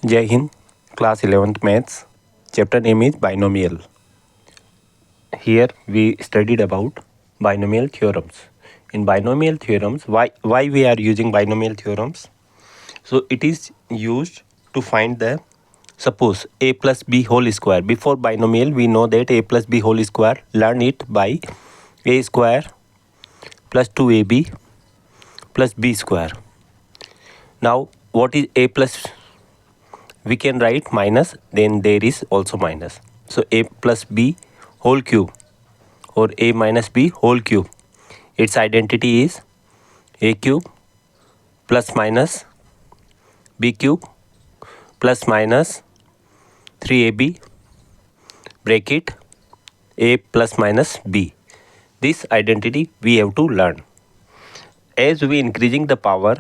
Jai Hind, class 11th maths. Chapter name is Binomial. Here we studied about binomial theorems. In binomial theorems, why we are using binomial theorems? So it is used to find the, suppose a plus b whole square. Before binomial we know that a plus b whole square, learn it by a square plus 2ab plus b square. Now what is a plus? We can write minus, then there is also minus. So a plus b whole cube or a minus b whole cube, its identity is a cube plus minus b cube plus minus 3ab bracket a plus minus b. This identity we have to learn. As we increasing the power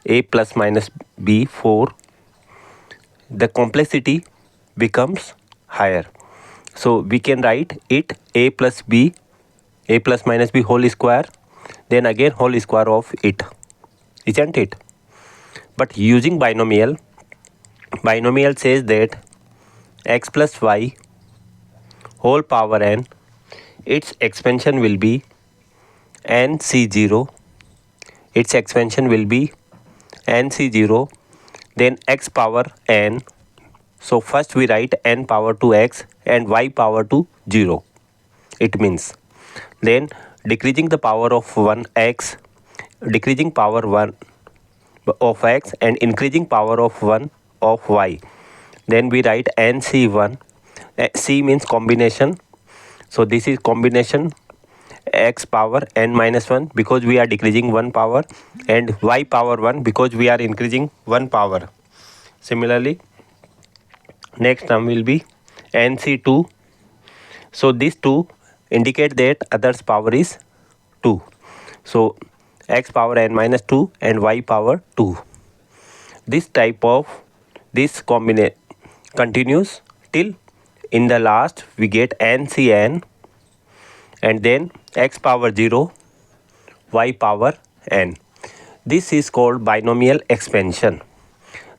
a plus minus b 4, the complexity becomes higher. So we can write it a plus b, a plus minus b whole square, then again whole square of it, isn't it? But using binomial, binomial says that x plus y whole power n, its expansion will be nc0, its expansion will be nc0, then x power n. So first we write n power to x and y power to 0. It means then decreasing the power of 1x, decreasing power 1 of x and increasing power of 1 of y. Then we write nc1. C means combination. So this is combination x power n minus 1 because we are decreasing 1 power, and y power 1 because we are increasing 1 power. Similarly, next term will be nc2. So this 2 indicate that others power is 2. So x power n minus 2 and y power 2. This type of this combination continues till in the last we get ncn and then x power 0, y power n. This is called binomial expansion.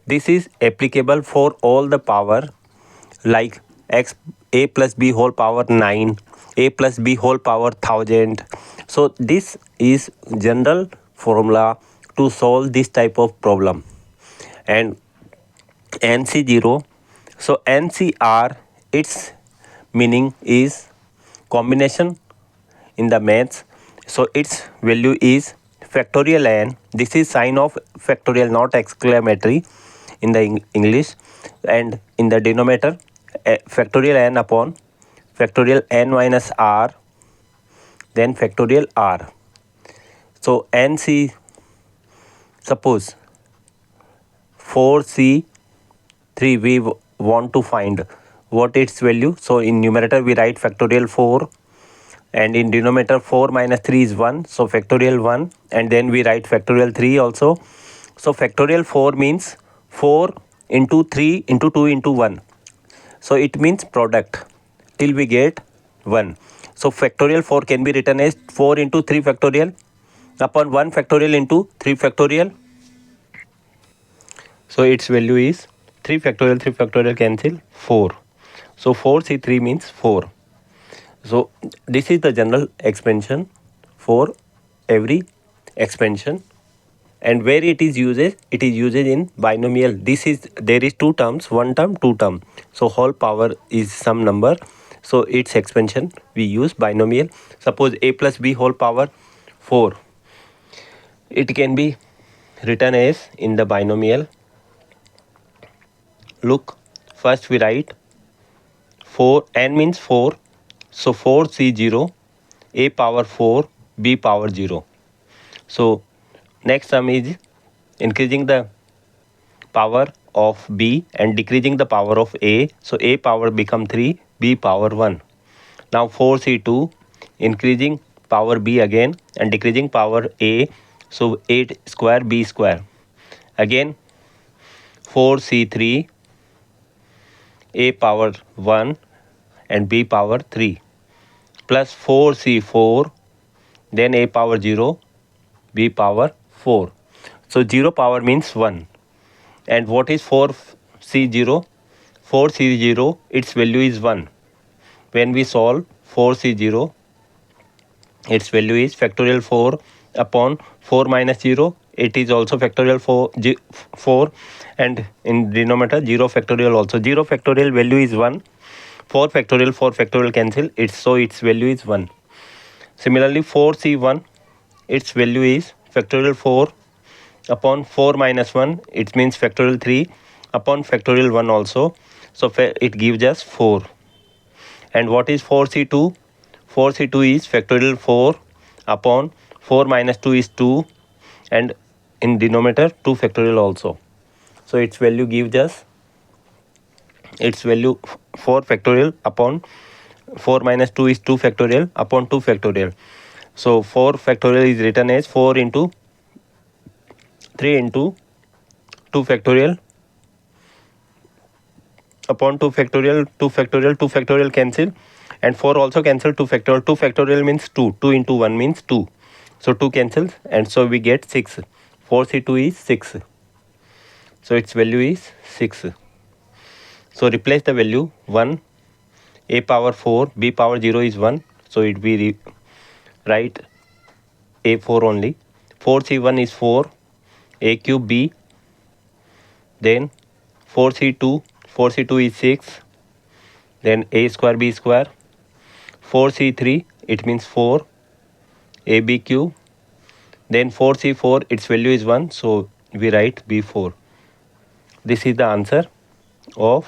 This is applicable for all the power like x a plus b whole power 9, a plus b whole power 1000. So this is general formula to solve this type of problem. And nc0, so ncr, its meaning is combination in the maths. So its value is factorial n. This is sign of factorial, not exclamatory in the English. And in the denominator, factorial n upon factorial n minus r, then factorial r. So nc, suppose 4c3 we want to find what its value. So in numerator we write factorial 4, and in denominator 4 minus 3 is 1, so factorial 1, and then we write factorial 3 also. So factorial 4 means 4 into 3 into 2 into 1. So it means product till we get 1. So factorial 4 can be written as 4 into 3 factorial upon 1 factorial into 3 factorial. So its value is 3 factorial cancel 4. So 4c3 means 4. So this is the general expansion for every expansion. And where it is used in binomial. This is, there is two terms, one term, two term. So whole power is some number. So its expansion we use binomial. Suppose a plus b whole power 4. It can be written as in the binomial. Look, first we write 4, n means 4. So 4c0, a power 4, b power 0. So next term is increasing the power of b and decreasing the power of a. So a power become 3, b power 1. Now 4c2, increasing power b again and decreasing power a. So 8 square b square. Again 4c3, a power 1 and b power 3, plus 4c4, then a power 0, b power 4. So 0 power means 1. And what is 4 4C0, 4C0, its value is 1. When we solve 4C0, its value is factorial 4 upon 4 minus 0. It is also factorial 4, and in denominator 0 factorial also. 0 factorial value is 1. 4 factorial cancel. Its value is 1. Similarly, 4C1, its value is factorial 4 upon 4 minus 1. It means factorial 3 upon factorial 1 also. So it gives us 4. And what is 4C2? 4C2 is factorial 4 upon 4 minus 2 is 2, and in denominator 2 factorial also. So its value gives us its value 4 factorial upon 4 minus 2 is 2 factorial upon 2 factorial. So 4 factorial is written as 4 into 3 into 2 factorial upon 2 factorial, 2 factorial, 2 factorial cancel, and 4 also cancel. 2 factorial, 2 factorial means 2, 2 into 1 means 2, so 2 cancels, and so we get 6. 4C2 is 6, so its value is 6. So replace the value 1, a power 4, b power 0 is 1, so it we write a4 only. 4C1 is 4, a cube b, then 4C2, 4C2 is 6, then a square b square. 4C3, it means 4, ab cube, then 4C4, its value is 1, so we write b4. This is the answer of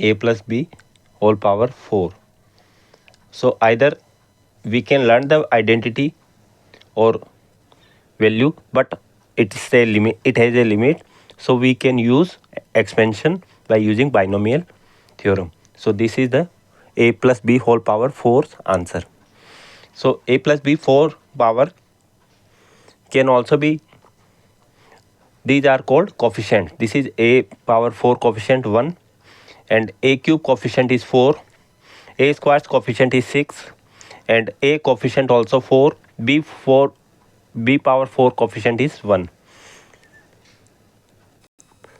a plus b whole power 4. So either we can learn the identity or value, but it is a limit, it has a limit, so we can use expansion by using binomial theorem. So this is the a plus b whole power 4's answer. So a plus b 4 power can also be, these are called coefficients. This is a power 4 coefficient 1, and a cube coefficient is 4, a squared coefficient is 6, and a coefficient also 4, b power 4 coefficient is 1.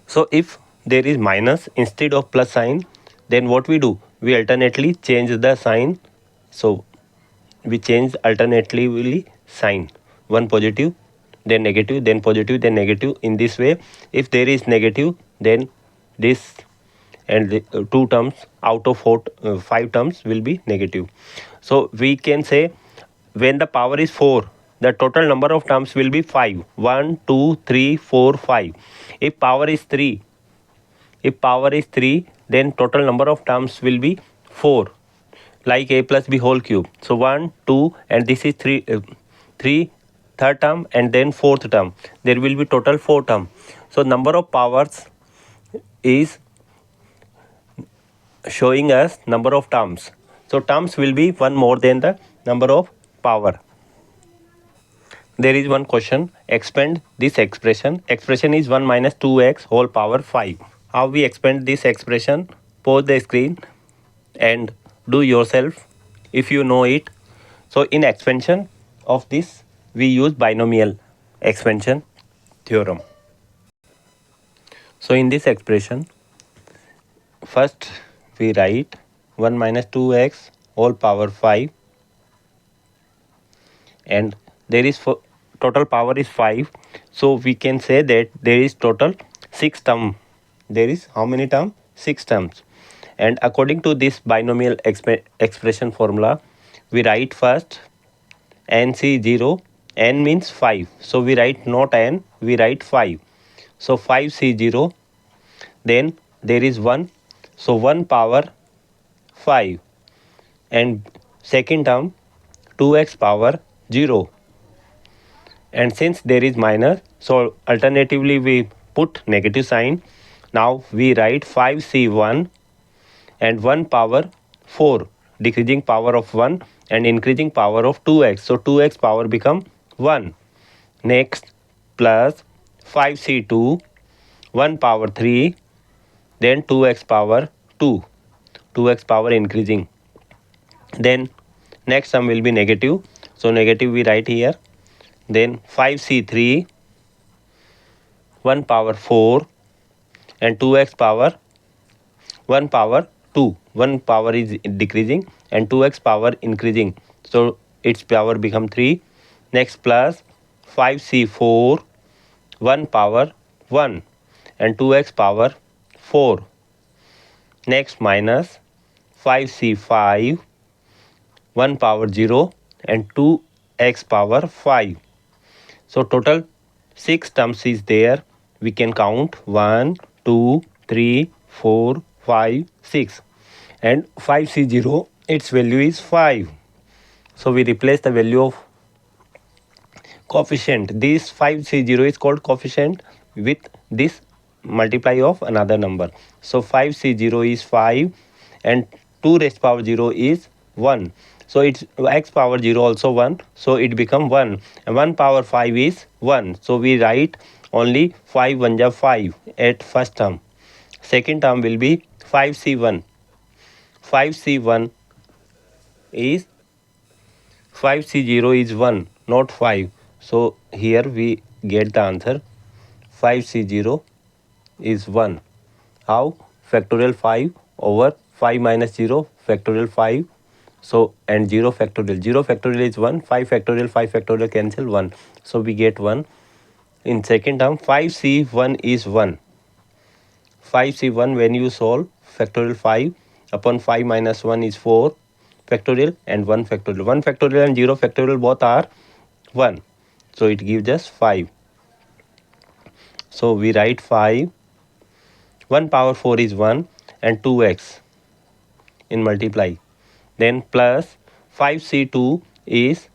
So if there is minus instead of plus sign, then what we do? We alternately change the sign. So we change alternatively sign. One positive, then negative, then positive, then negative. In this way, if there is negative, then this and the, 2 terms out of 5 terms will be negative. So we can say when the power is 4, the total number of terms will be 5. 1, 2, 3, 4, 5. If power is 3, then total number of terms will be 4, like a plus b whole cube. So 1, 2, and this is 3 third term, and then fourth term. There will be total 4 term. So number of powers is showing us number of terms. So terms will be 1 more than the number of power. There is one question. Expand this expression. Expression is 1 minus 2x whole power 5. How we expand this expression? Pause the screen and do yourself if you know it. So in expansion of this, we use binomial expansion theorem. So in this expression, first we write 1 minus 2x whole power 5, and there is total power is 5, so we can say that there is total 6 term. There is how many term? 6 terms. And according to this binomial expression formula, we write first nc0. N means 5, so we write not n, we write 5. So 5c0, then there is 1, so 1 power 5, and second term 2x power 0, and since there is minus, so alternatively we put negative sign. Now we write 5c1 and 1 power 4, decreasing power of 1 and increasing power of 2x, so 2x power become 1. Next, plus 5c2, 1 power 3, then 2x power 2, 2x power increasing. Then next term will be negative, so negative we write here. Then 5c3, 1 power 4, and 2x power 1 power 2. 1 power is decreasing and 2x power increasing. So its power become 3. Next plus 5c4 1 power 1 and 2x power 4. Next minus 5c5 1 power 0 and 2x power 5. So total 6 terms is there. We can count 1, 2, 3, 4, 5, 6. And 5c0, its value is 5. So we replace the value of coefficient. This 5c0 is called coefficient with this multiply of another number. So 5c0 is 5 and 2 raised power 0 is 1. So it's x power 0 also 1. So it become 1. And 1 power 5 is 1. So we write only 5 1 ja 5 at first term. Second term will be 5c1. 5c1 is 5c0 is 1, not 5. So here we get the answer 5c0 is 1. How? Factorial 5 over 5 minus 0 factorial 5. So and 0 factorial. 0 factorial is 1. 5 factorial, 5 factorial cancel 1. So we get 1. In second term 5c1 is 1. 5c1 when you solve factorial 5 upon 5 minus 1 is 4 factorial and 1 factorial. 1 factorial and 0 factorial both are 1. So it gives us 5. So we write 5. 1 power 4 is 1 and 2x in multiply. Then plus 5c2 is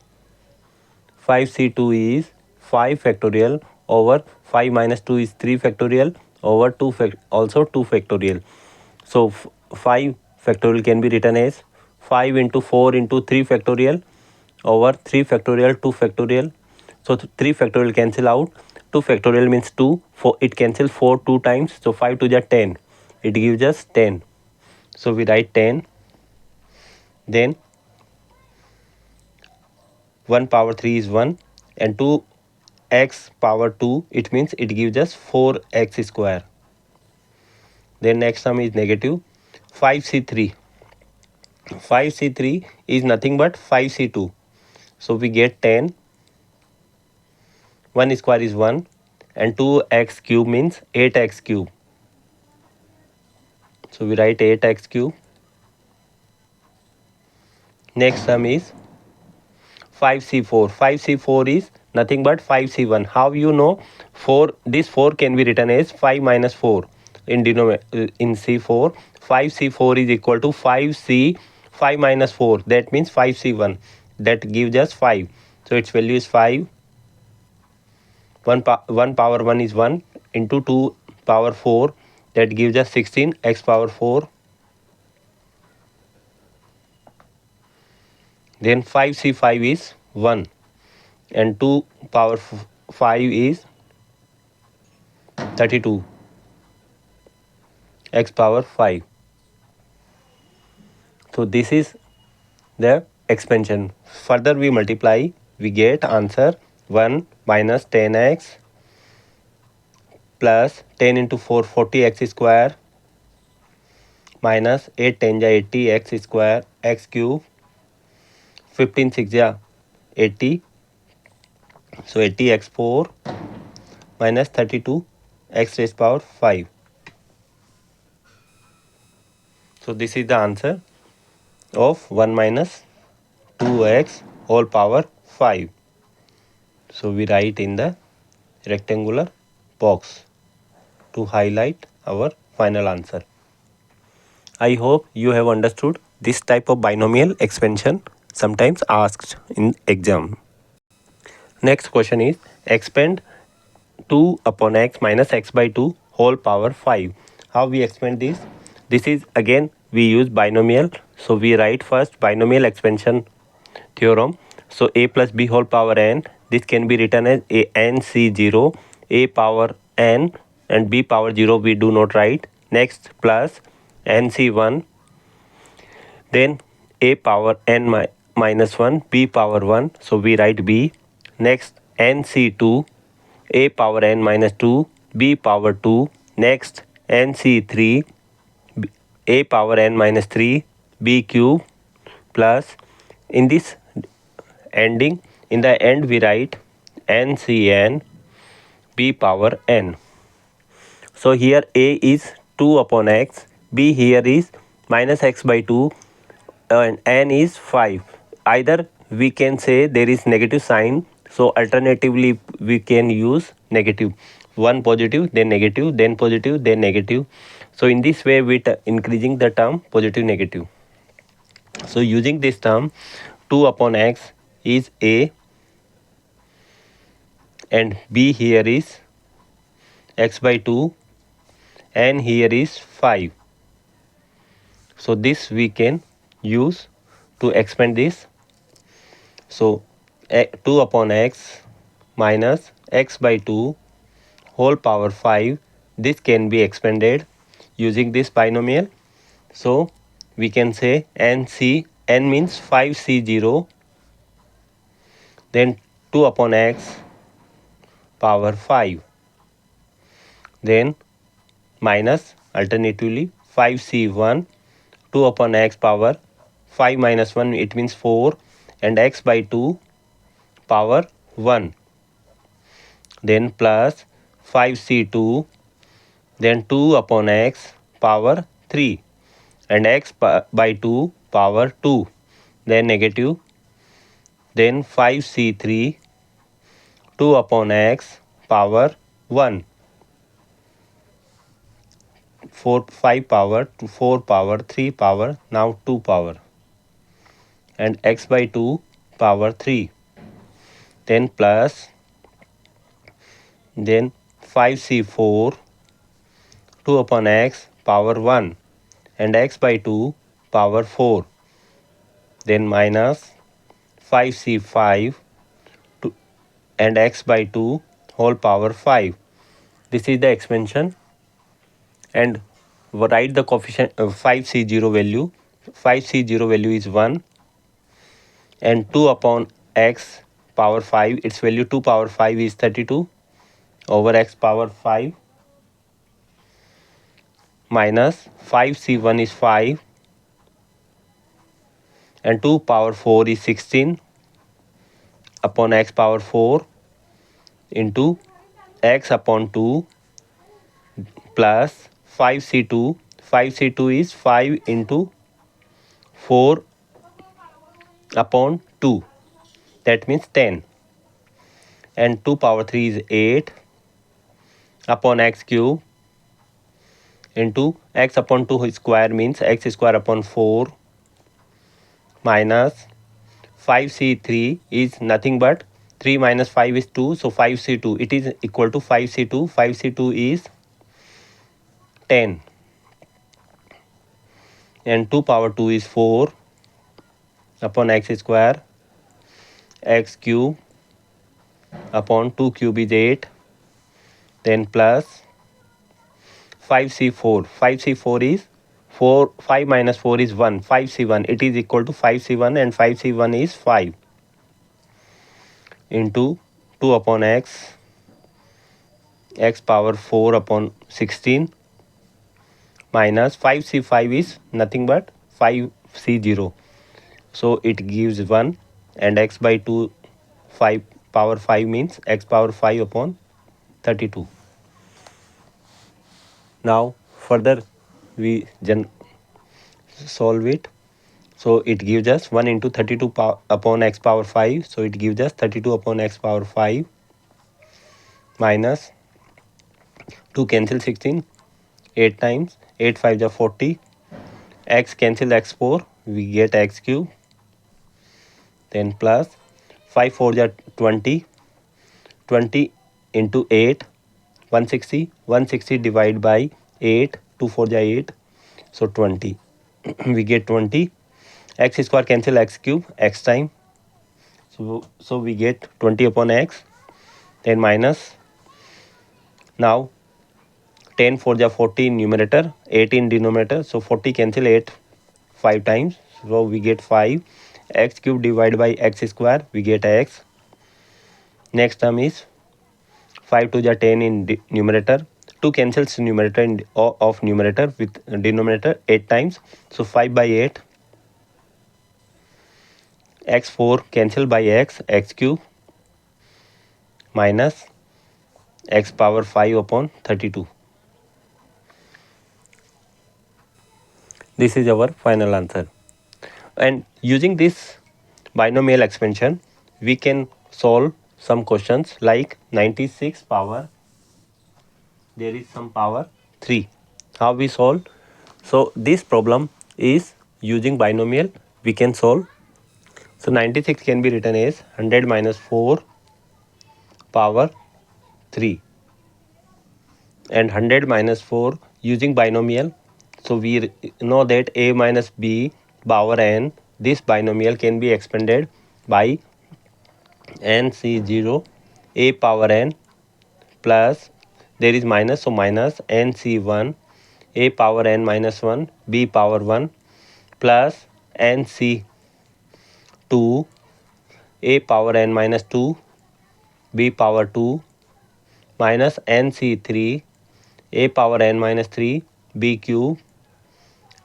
5 factorial over 5 minus 2 is 3 factorial over 2 also 2 factorial. So 5 factorial can be written as 5 into 4 into 3 factorial over 3 factorial 2 factorial. So 3 factorial cancel out. 2 factorial means 2. 4 it cancels 4 2 times. So 5 to the 10. It gives us 10. So we write 10. Then 1 power 3 is 1 and 2x power 2, it means it gives us 4x square. Then next sum is negative 5c3. 5c3 is nothing but 5c2. So we get 10. 1 square is 1 and 2x cube means 8x cube. So we write 8x cube. Next sum is 5c4. 5c4 is nothing but 5c1. How you know 4? This 4 can be written as 5 minus 4 in denominator in c4. 5c4 is equal to 5c 5 minus 4. That means 5c1. That gives us 5. So its value is 5. 1 power 1 is 1 into 2 power 4. That gives us 16 x power 4. Then 5c5 is 1 and 2 power 5 is 32 x power 5. So this is the expansion. Further we multiply, we get answer 1 minus 10x plus 10 into 4 40x square minus 8 10 ja 80x square x cube 15 6 ja 80. So 80x4 minus 32 x raised power 5. So this is the answer of 1 minus 2x whole power 5. So we write in the rectangular box to highlight our final answer. I hope you have understood this type of binomial expansion sometimes asked in exam. Next question is expand 2 upon x minus x by 2 whole power 5. How we expand this? This is again we use binomial. So we write first binomial expansion theorem. So a plus b whole power n. This can be written as a n c0 a power n and b power 0 we do not write. Next plus n c1. Then a power n minus 1 b power 1. So we write b. Next n c2 a power n minus 2 b power 2. Next nc3 a power n minus 3 b cube plus, in this ending, in the end we write ncn b power n. So here a is 2 upon x, b here is minus x by 2, and n is 5. Either we can say there is negative sign, so alternatively we can use negative. One positive, then negative, then positive, then negative. So in this way we increasing the term positive negative. So using this term, 2 upon x is a, and b here is x by 2, and here is 5. So this we can use to expand this. So 2 upon x minus x by 2 whole power 5, this can be expanded using this binomial. So we can say n means 5c0, then 2 upon x power 5, then minus alternatively 5c1, 2 upon x power 5 minus 1, it means 4, and x by 2 power 1, then plus 5c2, then 2 upon x power 3, and x by 2 power 2, then negative, then 5c3, 2 upon x power 1, 5 power, 4 power, 3 power, now 2 power, and x by 2 power 3, then plus, then 5c4, 2 upon x power 1, and x by 2 power 4, then minus 5c5 and x by 2 whole power 5. This is the expansion, and write the coefficient 5c0 value. 5c0 value is 1, and 2 upon x power 5, its value 2 power 5 is 32 over x power 5, minus 5c1 is 5, and 2 power 4 is 16 upon x power 4 into x upon 2 plus 5c2. 5c2 is 5 into 4 upon 2, that means 10, and 2 power 3 is 8 upon x cube into x upon 2 square means x square upon 4, minus 5c3 is nothing but 3 minus 5 is 2, so 5c2, it is equal to 5c2. 5c2 is 10, and 2 power 2 is 4 upon x square, x cube upon 2 cube is 8, then plus 5c4. 5c4 is 4, 5 minus 4 is 1, 5c1, it is equal to 5c1, and 5c1 is 5 into 2 upon x power 4 upon 16, minus 5c5 is nothing but 5c0, so it gives 1, and x by 2 5 power 5 means x power 5 upon 32. Now further we solve it. So it gives us 1 into 32 upon x power 5, so it gives us 32 upon x power 5, minus 2 cancel 16, 8 times 8 5 is 40, x cancel x4, we get x cube, then plus 5 4 is 20, 20 into 8 160, 160 divided by 8, 2 4 is 8, so 20. We get 20, x square cancel x cube, x time, so we get 20 upon x, then minus, now 10 4 is 40 in numerator, 8 in denominator, so 40 cancel 8 5 times, so we get 5, x cube divided by x square, we get x. Next term is 5 to the 10 in numerator, 2 cancels numerator of numerator with denominator 8 times. So 5 by 8. X4 cancel by x cube minus x power 5 upon 32. This is our final answer. And using this binomial expansion, we can solve some questions like 96 power, there is some power 3. How we solve? So this problem is using binomial, we can solve. So 96 can be written as 100 minus 4 power 3 and 100 minus 4 using binomial. So we know that a minus b power n, this binomial can be expanded by nc0 a power n plus, there is minus, so minus nc1 a power n minus 1 b power 1 plus nc2 a power n minus 2 b power 2 minus nc3 a power n minus 3 b cube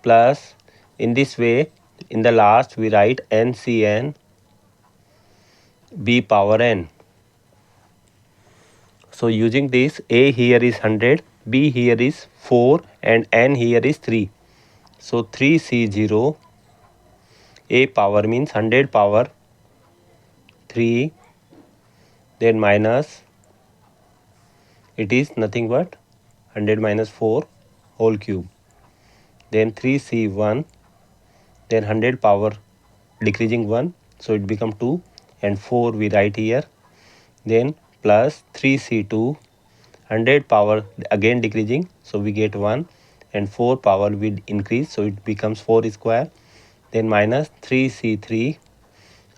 plus, in this way in the last we write ncn b power n. So using this, a here is 100, b here is 4 and n here is 3. So 3c0 a power means 100 power 3, then minus, it is nothing but 100 minus 4 whole cube, then 3c1, then 100 power decreasing 1, so it become 2 and 4 we write here, then plus 3c2 100 power again decreasing, so we get 1 and 4 power will increase, so it becomes 4 square, then minus 3c3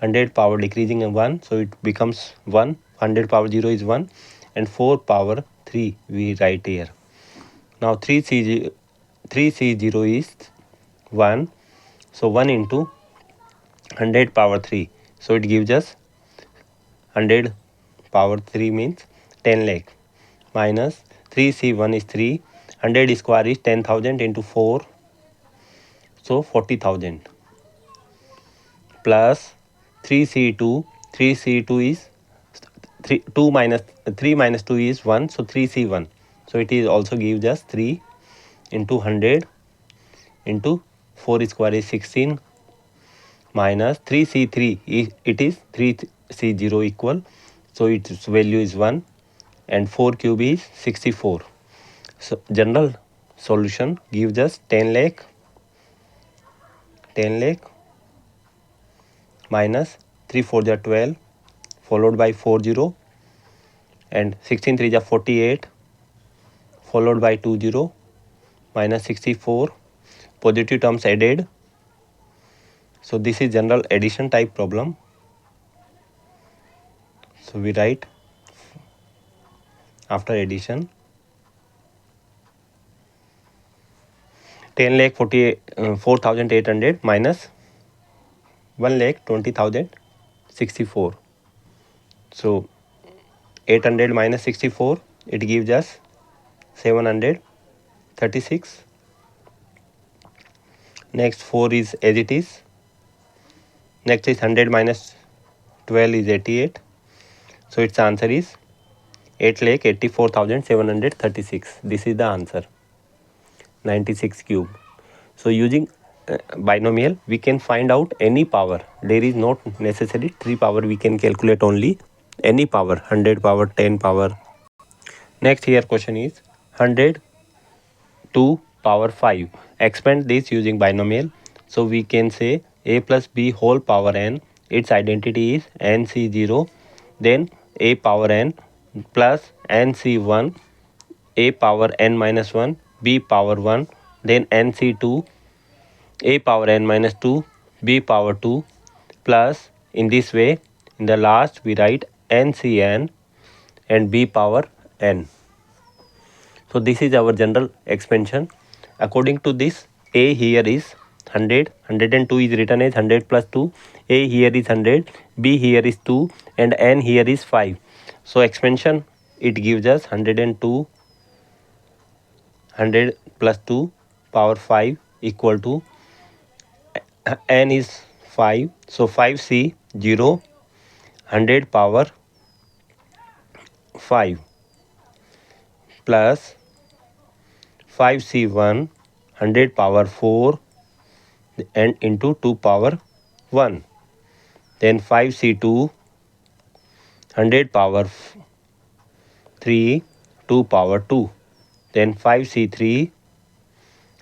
100 power decreasing 1, so it becomes 1, 100 power 0 is 1 and 4 power 3 we write here. Now 3c0 is 1, so 1 into 100 power 3, so it gives us 100 power 3 means 10 lakh minus 3c1 is 3, 100 square is 10,000 into 4, so 40,000 plus 3c2 is 2 minus 3 minus 2 is 1, so 3c1, so it is also gives us 3 into 100 into 4 square is 16 minus 3c3 it is 3c0 equal, so its value is 1 and 4 cube is 64. So general solution gives us 10 lakh minus 3 4 are 12 followed by 40 and 16 3 are 48 followed by 20 minus 64, positive terms added. So this is general addition type problem. So we write after addition 10 lakh 4,800 minus 1 lakh 20,064. So 800 minus 64, it gives us 736. Next 4 is as it is. Next is 100 minus 12 is 88. So its answer is 8,84,736. This is the answer, 96 cube. So using binomial, we can find out any power. There is not necessary 3 power, we can calculate only any power, 100 power, 10 power. Next here question is 100 to power 5. Expand this using binomial. So we can say a plus b whole power n, its identity is nc0, then a power n plus nc1 a power n minus 1 b power 1, then nc2 a power n minus 2 b power 2 plus, in this way in the last we write ncn and b power n. So this is our general expansion. According to this, a here is 100, 102 is written as 100 plus 2, a here is 100, b here is 2 and n here is 5. So expansion, it gives us 102 100 plus 2 power 5 equal to n is 5. So 5c 0 100 power 5 plus 5c 1 100 power 4 and into 2 power 1. Then 5c2 100 power 3 2 power 2. Then 5c3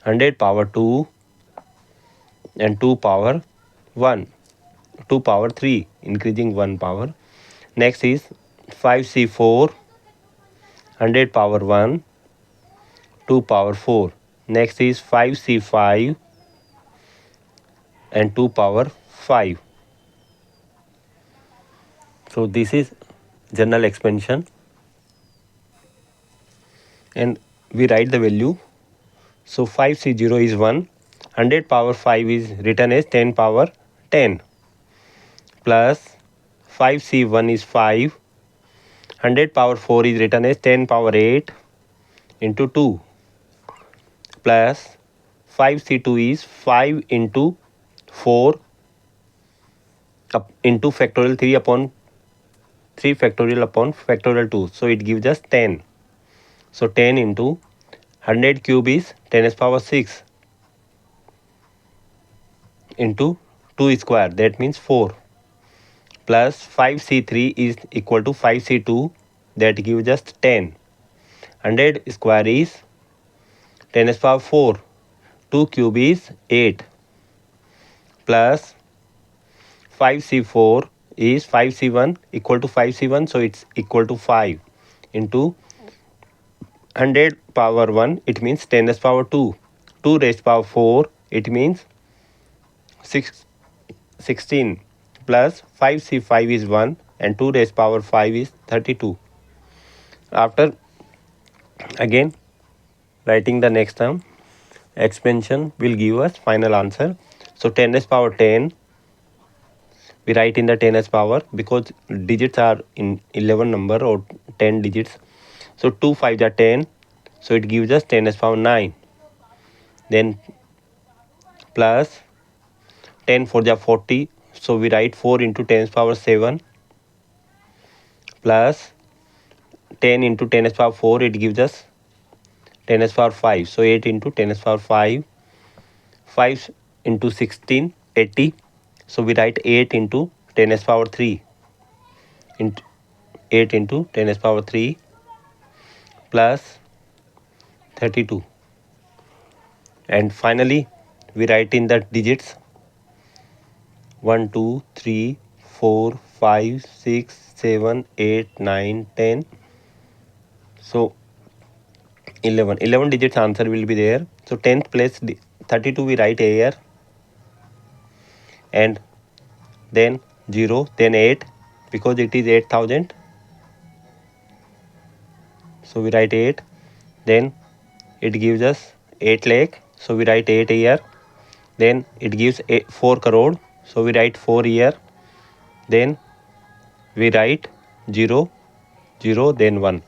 100 power 2 and 2 power 1, 2 power 3, increasing 1 power. Next is 5c4 100 power 1 2 power 4. Next is 5c5 and 2 power 5. So this is general expansion, and we write the value. So 5c0 is 1, 100 power 5 is written as 10 power 10, plus 5c1 is 5, 100 power 4 is written as 10 power 8 into 2, plus 5c2 is 5 into 4 up into factorial 3 upon 3 factorial upon factorial 2. So it gives us 10. So 10 into 100 cube is 10 to the power 6 into 2 square, that means 4, plus 5c3 is equal to 5c2, that gives us 10. 100 square is 10 to the power 4, 2 cube is 8, plus 5c4 is 5c1 equal to 5c1, so it's equal to 5 into 100 power 1, it means 10 to the power 2, 2 raised to power 4, it means 16, plus 5c5 is 1 and 2 raised to power 5 is 32. After again writing the next term, expansion will give us final answer. So 10 raised to power 10, we write in the 10 as power because digits are in 11 number or 10 digits. So 2 5 are 10, so it gives us 10 as power 9. Then plus 10 4 are 40, so we write 4 into 10 as power 7, plus 10 into 10 as power 4, it gives us 10 as power 5. So 8 into 10 as power 5, 5 into 16 80, so we write 8 into 10 as power 3, into 8 into 10 as power 3 plus 32. And finally we write in the digits 1 2 3 4 5 6 7 8 9 10, so 11 digits answer will be there. So 10th place 32 we write here, and then 0, then 8 because it is 8000, so we write 8. Then it gives us 8 lakh, so we write 8 here. Then it gives 4 crore, so we write 4 here. Then we write 0 0, then 1.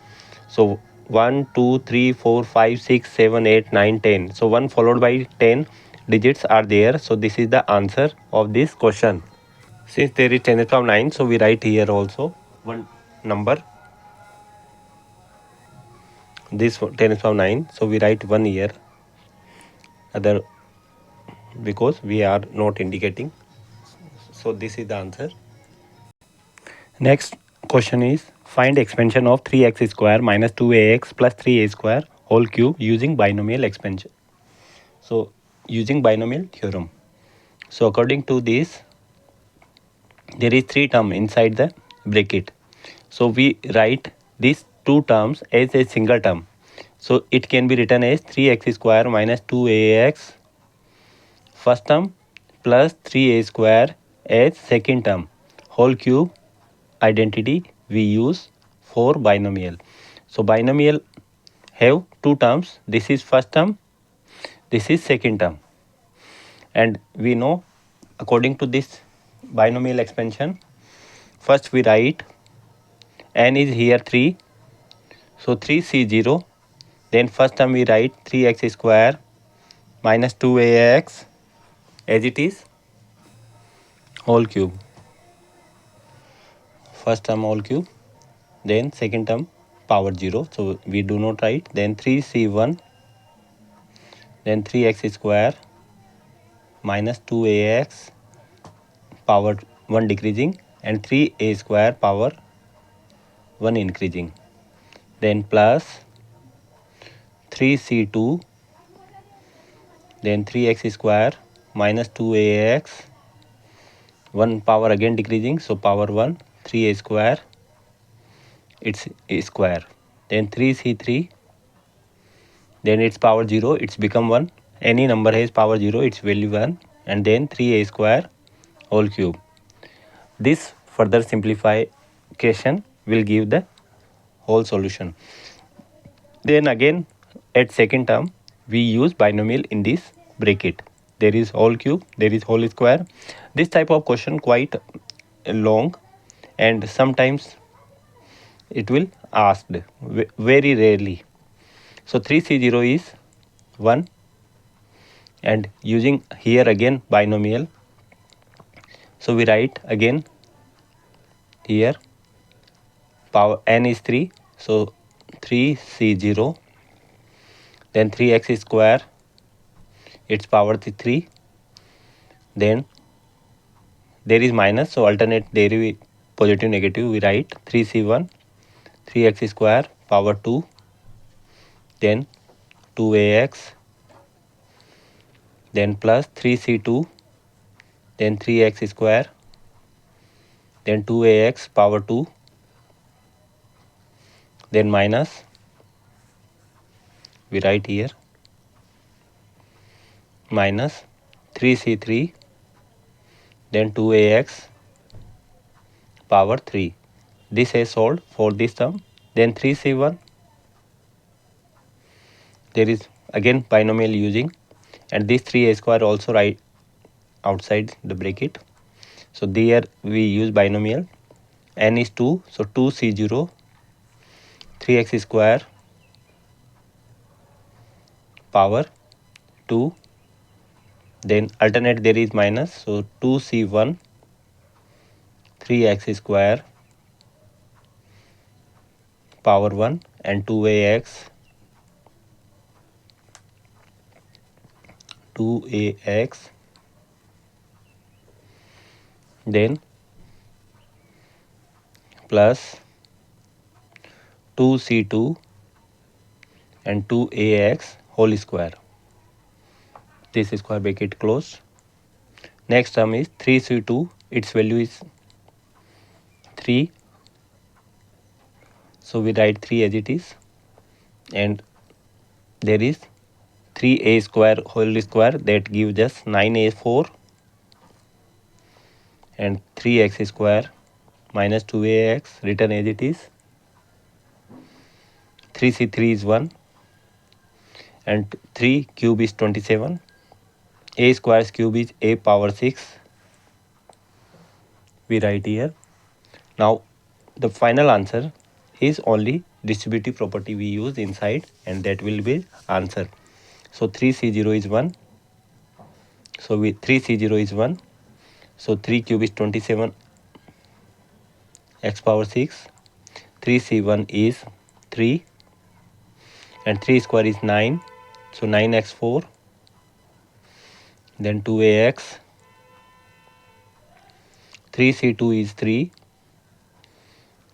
So 1 2 3 4 5 6 7 8 9 10, so 1 followed by 10 digits are there. So this is the answer of this question. Since there is 10 to the power 9, so we write here also one number, this 10 to the power 9, so we write 1 here, other because we are not indicating. So this is the answer. Next question is find expansion of 3x square minus 2ax plus 3a square whole cube using binomial expansion. So using binomial theorem. So according to this, there is 3 term inside the bracket. So we write these 2 terms as a single term. So it can be written as 3x square minus 2ax first term plus 3a square as second term whole cube identity we use for binomial. So binomial have 2 terms. This is first term, this is second term, and we know according to this binomial expansion, first we write n is here 3, so 3c0 Then first term we write 3x square minus 2ax as it is whole cube. First term whole cube. Then second term power 0. So we do not write. Then 3c1. Then 3x square minus 2ax power 1 decreasing and 3a square power 1 increasing. Then plus 3c2. Then 3x square minus 2ax 1 power again decreasing, so power 1, 3a square, it's a square. Then 3c3, then its power 0, it's become 1. Any number has power 0, its value 1. And then 3a square whole cube. This further simplification will give the whole solution. Then again at second term we use binomial in this bracket. There is whole cube, there is whole square. This type of question quite long and sometimes it will asked very rarely. So 3c0 is 1 and using here again binomial. So we write again here power n is 3, so 3c0, then 3x square, its power is 3, then there is minus, so alternate derivative positive negative we write 3c1, 3x square power 2, then 2ax, then plus 3c2, then 3x square, then 2ax power 2, then minus we write here minus 3c3, then 2ax power 3. This is solved for this term. Then 3c1, there is again binomial using, and this 3a square also write outside the bracket. So there we use binomial. N is 2, so 2c0, 3x square power 2, then alternate there is minus, so 2c1, 3x square power 1 and 2ax, 2ax, then plus 2c2 and 2ax whole square. This square bracket closed. Next term is 3c2, its value is 3, so we write 3 as it is, and there is 3a square whole square, that gives us 9a4, and 3x square minus 2ax written as it is. 3c3 is 1 and 3 cube is 27. A square's cube is a power 6. We write here. Now the final answer is only distributive property we use inside, and that will be answer. So 3c0 is 1. So 3c0 is 1. So 3 cube is 27 x power 6. 3c1 is 3 and 3 square is 9. So 9x4. Then 2ax. 3c2 is 3.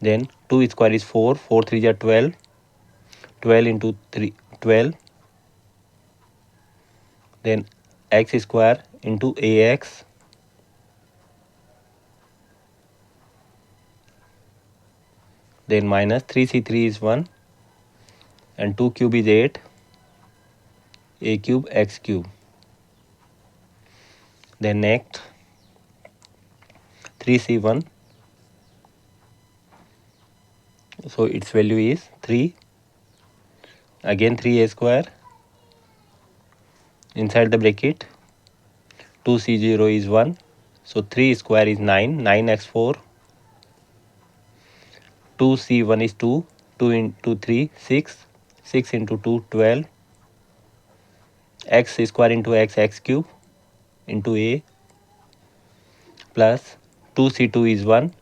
Then 2 square is 4. 4 3 are 12. 12 into 3, 12. Then x square into ax. Then minus 3c3 is 1. And 2 cube is 8. A cube x cube. Then next 3c1. So its value is 3. Again 3a square. Inside the bracket 2c0 is 1. So 3 square is 9. 9x4. 2c1 is 2. 2 into 3, 6. 6 into 2, 12. X square into x, x cube into a plus 2c2 is 1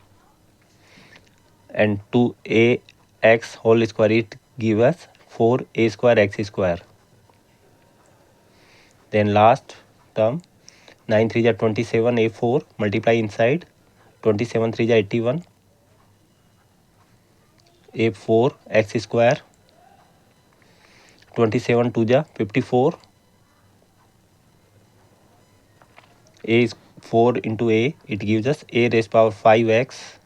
and 2ax whole square it give us 4a square x square. Then last term 9 3 are 27, a4 multiply inside 27 3 are 81, a4 x square 27 2 are 54, a is 4 into a it gives us a raised power 5x,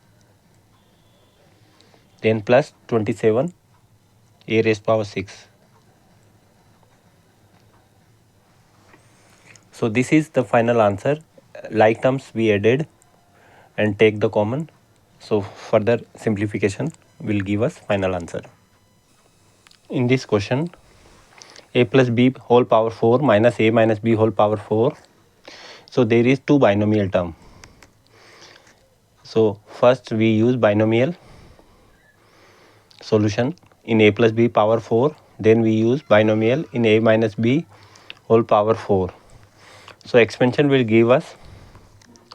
then plus 27 a raised power 6. So this is the final answer. Like terms we added and take the common. So further simplification will give us final answer. In this question, a plus b whole power 4 minus a minus b whole power 4. So there is two binomial term. So first we use binomial solution in a plus b power 4. Then we use binomial in a minus b whole power 4. So expansion will give us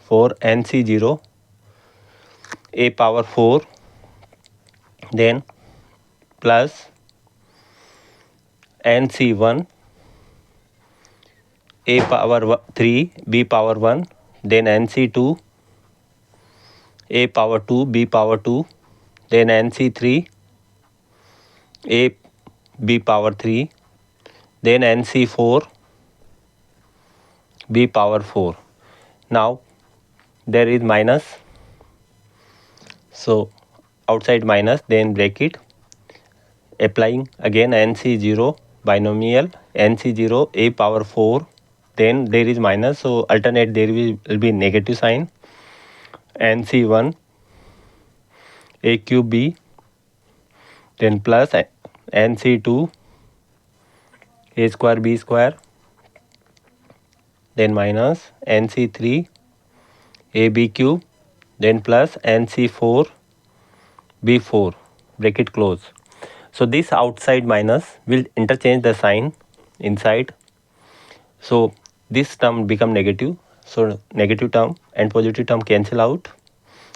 4nc0 a power 4, then plus nc1 a power 3 b power 1, then nc2 a power 2 b power 2, then nc3 a b power 3, then nc4 b power 4. Now there is minus, so outside minus, then bracket, applying again nc0 binomial nc0 a power 4, then there is minus, so alternate there will be negative sign, nc1 a cube b, then plus nc2 a square b square, then minus nc3 a b cube, then plus nc4 b4 bracket close. So this outside minus will interchange the sign inside, so this term become negative, so negative term and positive term cancel out.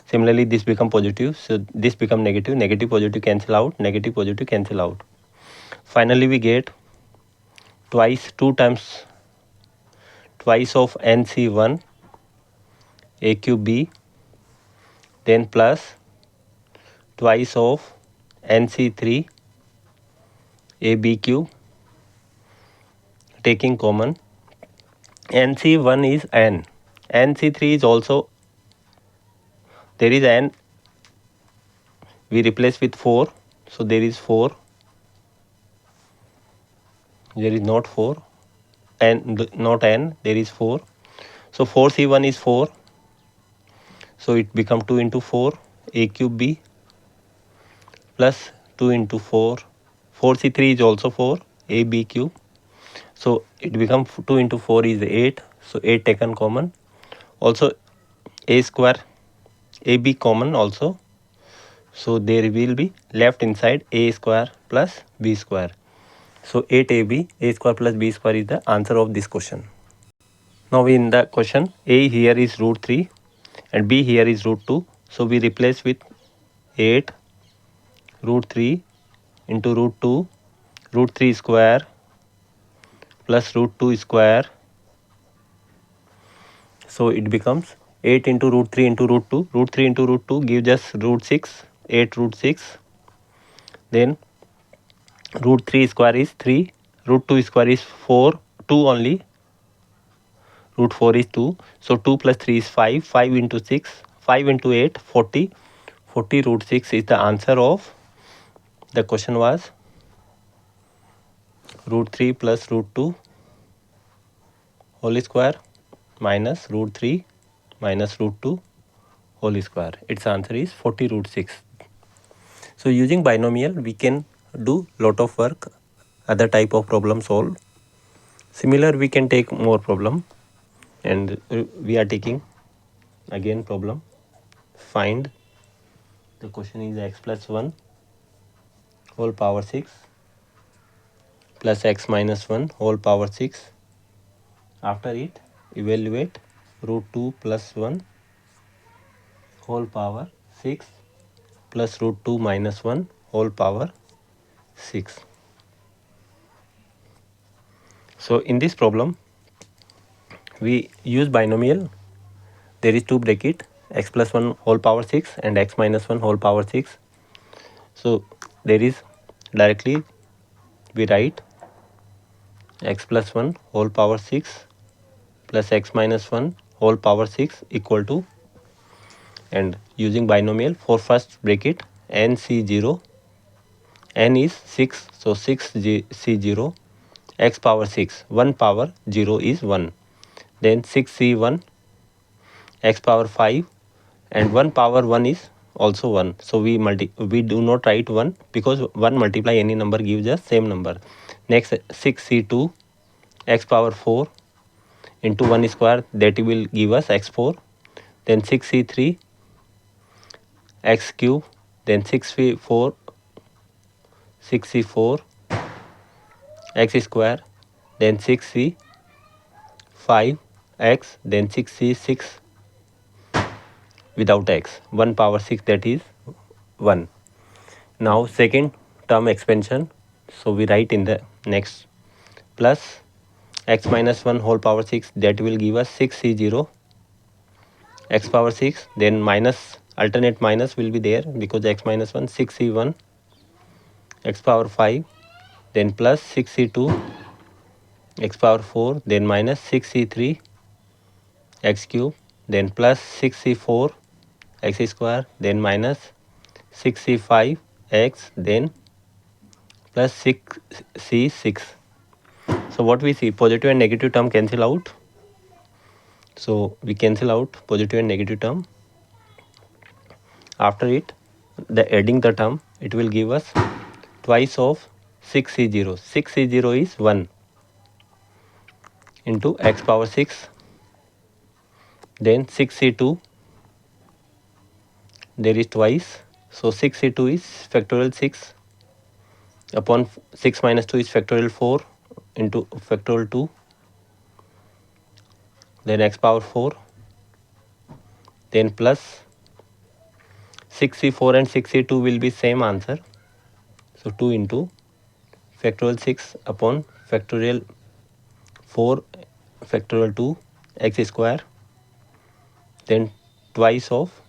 Similarly this become positive, so this become negative, negative positive cancel out, negative positive cancel out. Finally we get twice, two times twice of nc1 a cube b, then plus twice of nc3 a b cube, taking common. nc1 is n, nc3 is also, there is n, we replace with 4, so there is 4, there is not 4, and not n, there is 4, so 4c1 is 4, so it become 2 into 4 a cube b plus 2 into 4, 4c3 is also 4 a b cube, so it become 2 into 4 is 8, so 8 taken common. Also a square a b common also, so there will be left inside a square plus b square. So 8ab a square plus b square is the answer of this question. Now in the question, a here is root 3 and b here is root 2. So we replace with 8 root 3 into root 2, root 3 square plus root 2 square. So it becomes 8 into root 3 into root 2. Root 3 into root 2 gives us root 6, 8 root 6. Then root 3 square is 3, root 2 square is 4, 2 only, root 4 is 2, so 2 plus 3 is 5, 5 into 6, 5 into 8, 40, 40 root 6 is the answer of the question was root 3 plus root 2 whole square minus root 3 minus root 2 whole square. Its answer is 40 root 6. So using binomial we can do lot of work, other type of problem solve. Similar we can take more problem, and we are taking again problem. Find, the question is x plus 1 whole power 6 plus x minus 1 whole power 6. After it, evaluate root 2 plus 1 whole power 6 plus root 2 minus 1 whole power 6. So in this problem, we use binomial. There is two bracket, x plus 1 whole power 6 and x minus 1 whole power 6. So there is directly we write x plus 1 whole power 6 plus x minus 1 whole power 6 equal to, and using binomial for first bracket n c0, n is 6, so 6 c0, x power 6, 1 power 0 is 1, then 6c1, x power 5, and 1 power 1 is also 1. So we do not write 1 because 1 multiply any number gives us same number. Next 6c2, x power 4 into 1 square, that will give us x4. Then 6c3, x cube, then 6c4 x square, then 6c5 x, then 6c6 without x, 1 power 6, that is 1. Now second term expansion, so we write in the next plus x minus 1 whole power 6, that will give us 6c0 x power 6, then minus, alternate minus will be there because x minus 1, 6c1 x power 5, then plus 6c2 x power 4, then minus 6c3 x cube, then plus 6c4 x square, then minus 6c5 x, then plus 6c6. So what we see, positive and negative term cancel out. So we cancel out positive and negative term. After it, the adding the term, it will give us twice of 6c0. 6c0 is 1 into x power 6, then 6c2, there is twice, so 6c2 is factorial 6 upon 6 minus 2 is factorial 4 into factorial 2, then x power 4, then plus 6c4 and 6c2 will be same answer, so 2 into factorial 6 upon factorial 4 factorial 2 x square, then twice of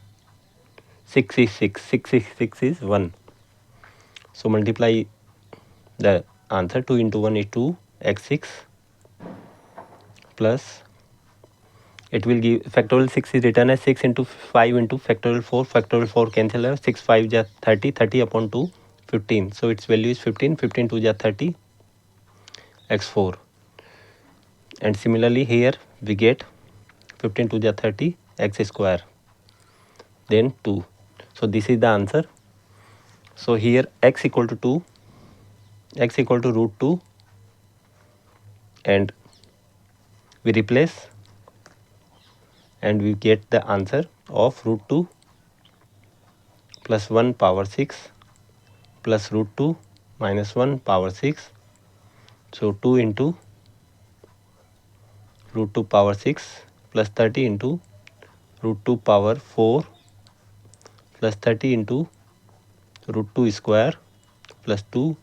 6 is 6, 6 is 6 is 1. So multiply the answer, 2 into 1 is 2 x6 plus, it will give factorial 6 is written as 6 into 5 into factorial 4 cancel out, 6 5 ja 30, 30 upon 2 15, so its value is 15, 15 2 ja 30 x4, and similarly here we get 15 2 ja 30 x square, then 2. So this is the answer. So here x equal to 2, x equal to root 2, and we replace and we get the answer of root 2 plus 1 power 6 plus root 2 minus 1 power 6. So 2 into root 2 power 6 plus 30 into root 2 power 4 plus 30 into root 2 square plus 2,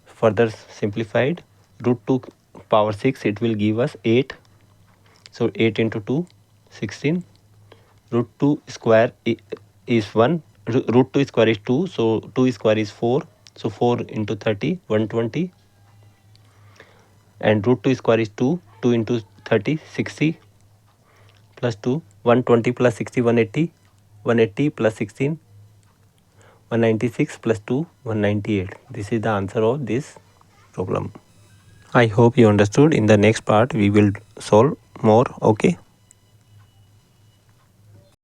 further simplified root 2 power 6, it will give us 8. So 8 into 2 16, root 2 square is 1, root 2 square is 2, so 2 square is 4, so 4 into 30 120, and root 2 square is 2, 2 into 30 60 plus 2 120 plus 60 180, 180 plus 16 196 plus 2 198. This is the answer of this problem. I hope you understood. In the next part we will solve more. Okay.